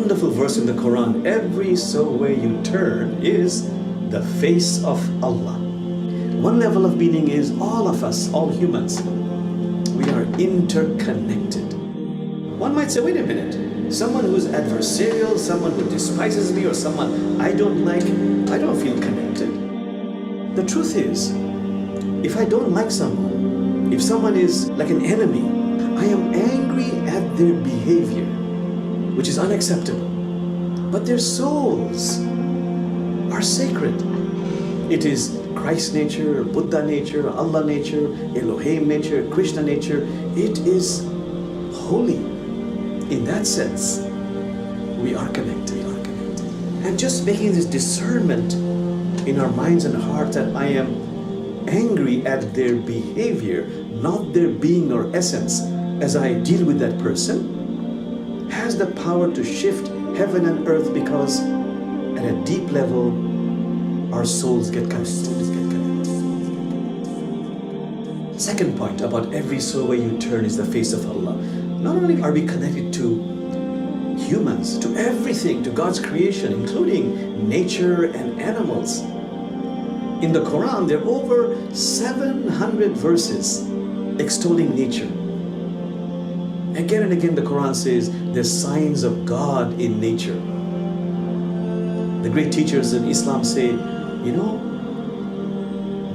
wonderful verse in the Quran, every so way you turn is the face of Allah. One level of meaning is all of us, all humans, we are interconnected. One might say, wait a minute, someone who's adversarial, someone who despises me, or someone I don't like, I don't feel connected. The truth is, if I don't like someone, if someone is like an enemy, I am angry at their behavior, which is unacceptable. But their souls are sacred. It is Christ nature, Buddha nature, Allah nature, Elohim nature, Krishna nature. It is holy. In that sense, we are connected. And just making this discernment in our minds and hearts that I am angry at their behavior, not their being or essence, as I deal with that person, has the power to shift heaven and earth, because at a deep level, our souls get connected. Second point about every so way you turn is the face of Allah. Not only are we connected to humans, to everything, to God's creation, including nature and animals. In the Quran, there are over 700 verses extolling nature. Again and again, the Quran says there's signs of God in nature. The great teachers in Islam say,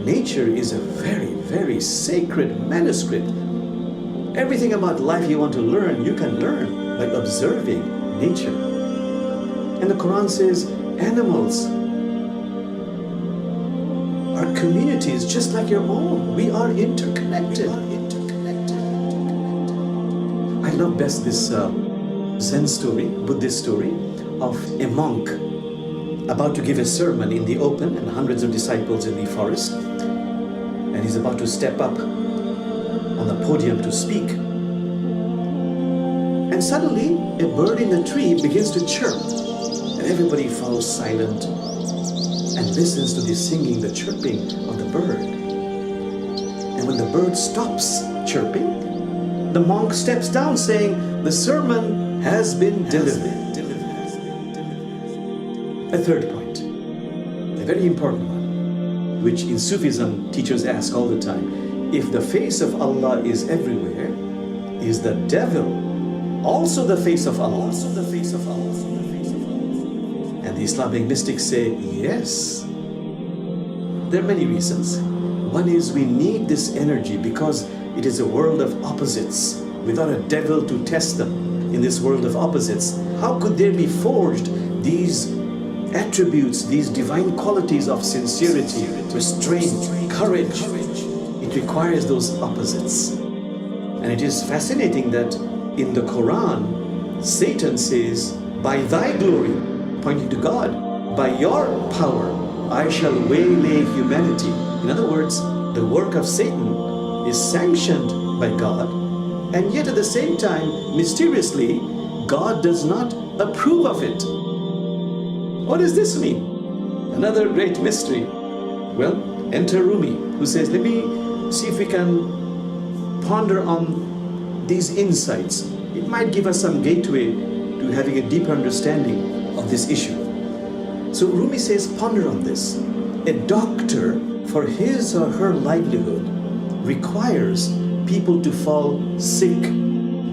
nature is a very, very sacred manuscript. Everything about life you want to learn, you can learn by observing nature. And the Quran says animals are communities just like your own. We are interconnected. I love best this Zen story, Buddhist story of a monk about to give a sermon in the open and hundreds of disciples in the forest. And he's about to step up on the podium to speak. And suddenly, a bird in the tree begins to chirp. And everybody falls silent and listens to the singing, the chirping of the bird. And when the bird stops chirping, the monk steps down saying, the sermon has been delivered. A third point, a very important one, which in Sufism teachers ask all the time. If the face of Allah is everywhere, is the devil also the face of Allah? And the Islamic mystics say, yes. There are many reasons. One is we need this energy because it is a world of opposites. Without a devil to test them in this world of opposites, how could there be forged these attributes, these divine qualities of sincerity, restraint, courage? It requires those opposites. And it is fascinating that in the Quran, Satan says, by thy glory, pointing to God, by your power, I shall waylay humanity. In other words, the work of Satan is sanctioned by God, and yet at the same time, mysteriously, God does not approve of it. What does this mean? Another great mystery. Well, enter Rumi, who says, let me see if we can ponder on these insights. It might give us some gateway to having a deeper understanding of this issue. So Rumi says, ponder on this. A doctor, for his or her livelihood, requires people to fall sick.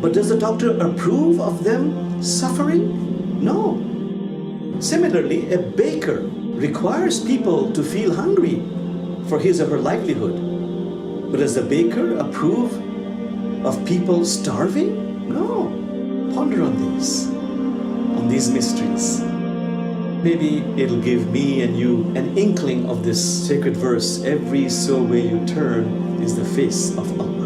But does the doctor approve of them suffering? No. Similarly, a baker requires people to feel hungry for his or her livelihood. But does the baker approve of people starving? No. Ponder on these mysteries. Maybe it'll give me and you an inkling of this sacred verse. Every so way you turn is the face of Allah.